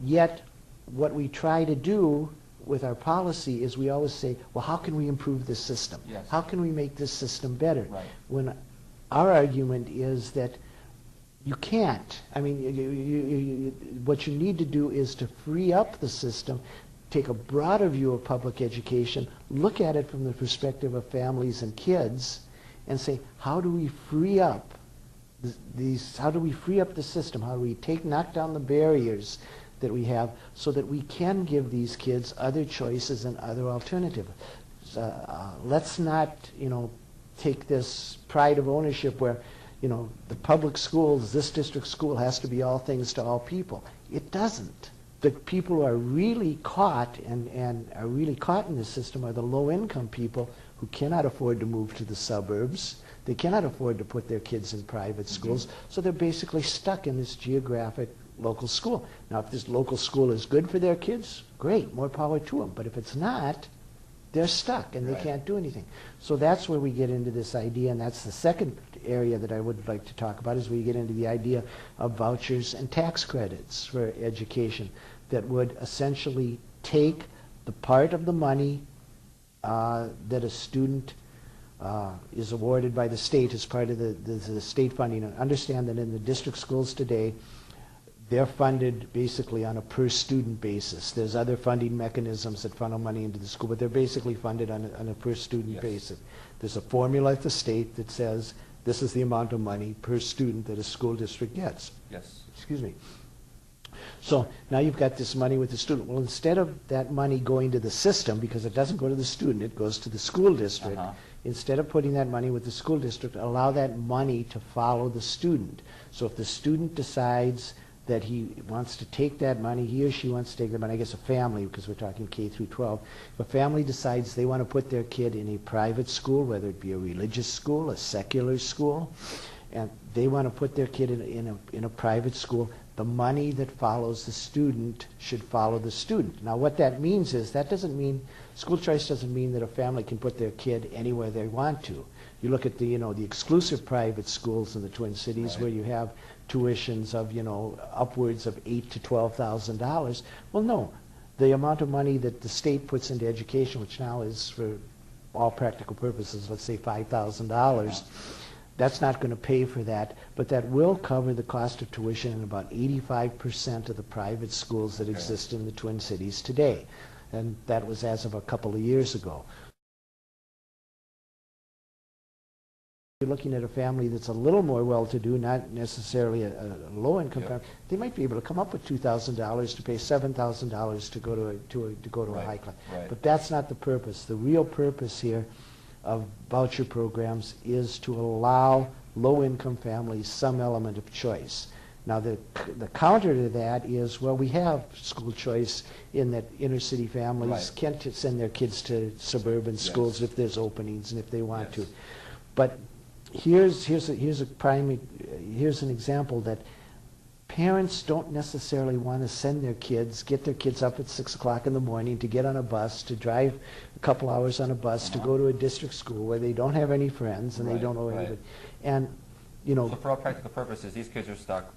Yet, what we try to do with our policy is we always say, well, how can we improve this system? Yes. How can we make this system better? Right. When our argument is that you can't. I mean, what you need to do is to free up the system, take a broader view of public education, look at it from the perspective of families and kids, and say, how do we free up how do we free up the system? How do we knock down the barriers that we have so that we can give these kids other choices and other alternatives? Let's not, take this pride of ownership where, the public schools, this district school has to be all things to all people. It doesn't. The people who are really caught and are really caught in this system are the low-income people who cannot afford to move to the suburbs. They cannot afford to put their kids in private schools, so they're basically stuck in this geographic local school. Now, if this local school is good for their kids, great, more power to them. But if it's not, they're stuck and they can't do anything. So that's where we get into this idea, and that's the second area that I would like to talk about, is we get into the idea of vouchers and tax credits for education that would essentially take the part of the money that a student is awarded by the state as part of the state funding. And understand that in the district schools today, they're funded basically on a per student basis. There's other funding mechanisms that funnel money into the school, but they're basically funded on a per student basis. There's a formula at the state that says this is the amount of money per student that a school district gets. Yes. Excuse me. So now you've got this money with the student. Well, instead of that money going to the system, because it doesn't go to the student, it goes to the school district, instead of putting that money with the school district, allow that money to follow the student. So if the student decides that he wants to take that money, he or she wants to take that money, I guess a family, because we're talking K through 12, if a family decides they want to put their kid in a private school, whether it be a religious school, a secular school, and they want to put their kid in a private school, the money that follows the student should follow the student. Now what that means is, that doesn't mean, school choice doesn't mean that a family can put their kid anywhere they want to. You look at the exclusive private schools in the Twin Cities, where you have tuitions of upwards of $8,000 to $12,000. Well, no, the amount of money that the state puts into education, which now is for all practical purposes, let's say $5,000, that's not going to pay for that, but that will cover the cost of tuition in about 85% of the private schools that exist in the Twin Cities today. And that was as of a couple of years ago. You're looking at a family that's a little more well-to-do, not necessarily a low-income family. They might be able to come up with $2,000 to pay $7,000 to go to a high class. But that's not the purpose. The real purpose here of voucher programs is to allow low-income families some element of choice. Now, the counter to that is, well, we have school choice in that inner-city families can send their kids to suburban schools if there's openings and if they want to. But here's an example that parents don't necessarily want to send their kids, get their kids up at 6 o'clock in the morning to get on a bus, to drive a couple hours on a bus to go to a district school where they don't have any friends and they don't know anybody. And, so for all practical purposes, these kids are stuck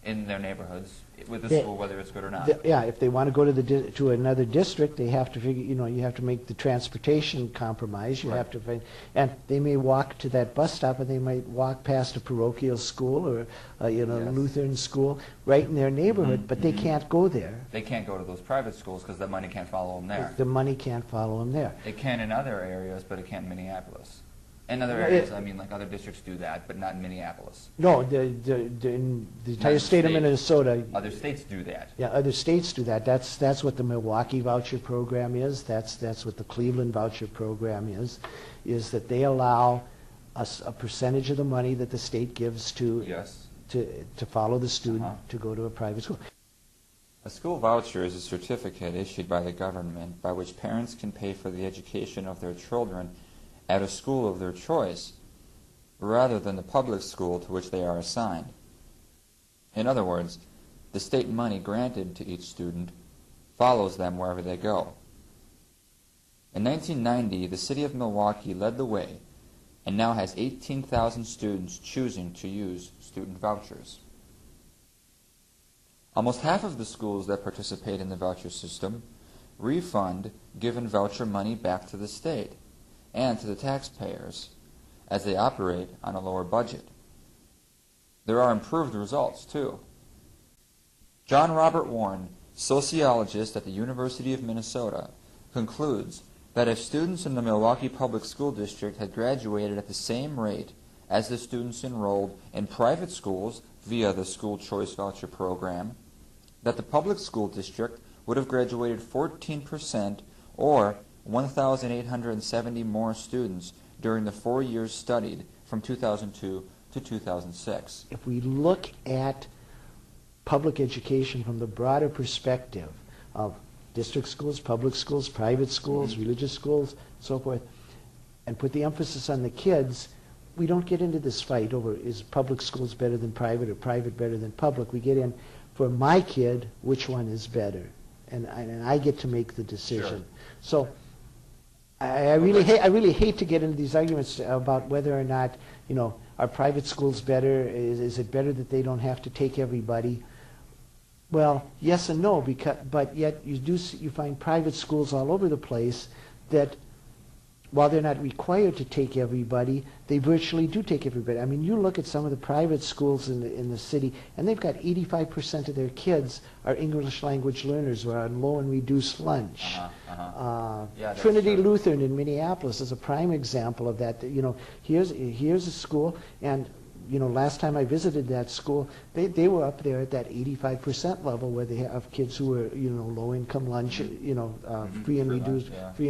in their neighborhoods with the school, whether it's good or not. If they want to go to another district, they have to figure, you have to make the transportation compromise. You have to, and they may walk to that bus stop, and they might walk past a parochial school or Lutheran school right in their neighborhood, but they can't go there. They can't go to those private schools because the money can't follow them there. The money can't follow them there. It can in other areas, but it can't in Minneapolis. In other areas, I mean, like other districts do that, but not in Minneapolis. No, in the entire state of Minnesota. Other states do that. Yeah, other states do that. That's what the Milwaukee voucher program is. That's what the Cleveland voucher program is that they allow a percentage of the money that the state gives to follow the student to go to a private school. A school voucher is a certificate issued by the government by which parents can pay for the education of their children at a school of their choice, rather than the public school to which they are assigned. In other words, the state money granted to each student follows them wherever they go. In 1990, the city of Milwaukee led the way and now has 18,000 students choosing to use student vouchers. Almost half of the schools that participate in the voucher system refund given voucher money back to the state and to the taxpayers as they operate on a lower budget. There are improved results, too. John Robert Warren, sociologist at the University of Minnesota, concludes that if students in the Milwaukee Public School District had graduated at the same rate as the students enrolled in private schools via the school choice voucher program, that the public school district would have graduated 14% or 1,870 more students during the 4 years studied from 2002 to 2006. If we look at public education from the broader perspective of district schools, public schools, private schools, religious schools, so forth, and put the emphasis on the kids, we don't get into this fight over is public schools better than private or private better than public. We get in, for my kid, which one is better? And I get to make the decision. Sure. So I really hate to get into these arguments about whether or not, are private schools better? Is it better that they don't have to take everybody? Well, yes and no, but yet you find private schools all over the place that, while they're not required to take everybody, they virtually do take everybody. I mean, you look at some of the private schools in the city, and they've got 85% of their kids are English language learners who are on low and reduced lunch. Yeah, Trinity true. Lutheran in Minneapolis is a prime example of that. Here's a school, and last time I visited that school, they were up there at that 85% level where they have kids who are, low income lunch, free and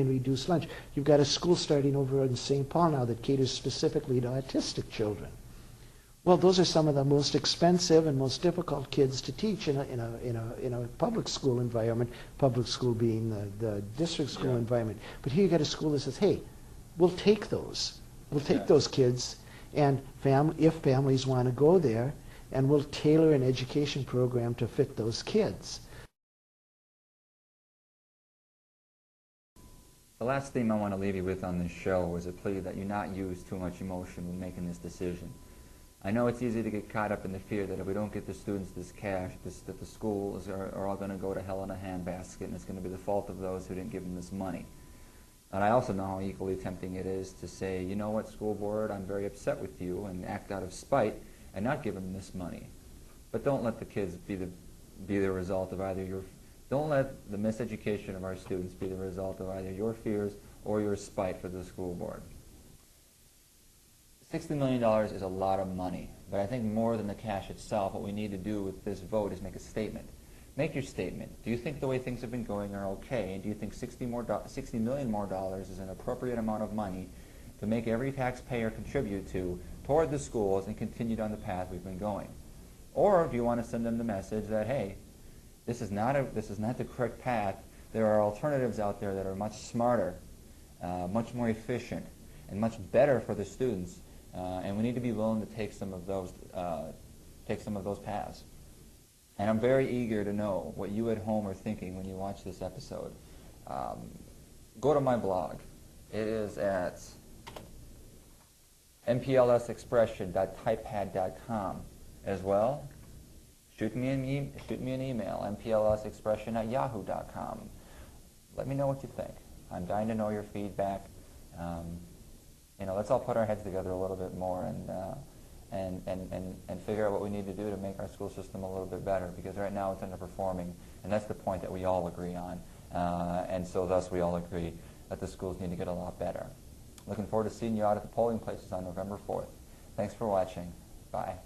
reduced lunch. You've got a school starting over in St. Paul now that caters specifically to autistic children. Well, those are some of the most expensive and most difficult kids to teach in a public school environment. Public school being the district school environment. But here you got a school that says, hey, we'll take those. We'll take those kids. And if families want to go there, and we'll tailor an education program to fit those kids. The last theme I want to leave you with on this show is a plea that you not use too much emotion when making this decision. I know it's easy to get caught up in the fear that if we don't get the students this cash, that the schools are all going to go to hell in a handbasket, and it's going to be the fault of those who didn't give them this money. And I also know how equally tempting it is to say, you know what, school board, I'm very upset with you, and act out of spite and not give them this money. But don't let the kids be the result of either don't let the miseducation of our students be the result of either your fears or your spite for the school board. $60 million is a lot of money, but I think more than the cash itself, what we need to do with this vote is make a statement. Make your statement. Do you think the way things have been going are okay? And do you think $60 million more is an appropriate amount of money to make every taxpayer contribute toward the schools and continue down the path we've been going? Or do you want to send them the message that, hey, this is not the correct path. There are alternatives out there that are much smarter, much more efficient, and much better for the students, and we need to be willing to take some of those paths. And I'm very eager to know what you at home are thinking when you watch this episode. Go to my blog. It is at mplsexpression.typepad.com as well. Shoot me an email, mplsexpression@yahoo.com. Let me know what you think. I'm dying to know your feedback. Let's all put our heads together a little bit more and figure out what we need to do to make our school system a little bit better, because right now it's underperforming, and that's the point that we all agree on. And so thus we all agree that the schools need to get a lot better. Looking forward to seeing you out at the polling places on November 4th. Thanks for watching. Bye.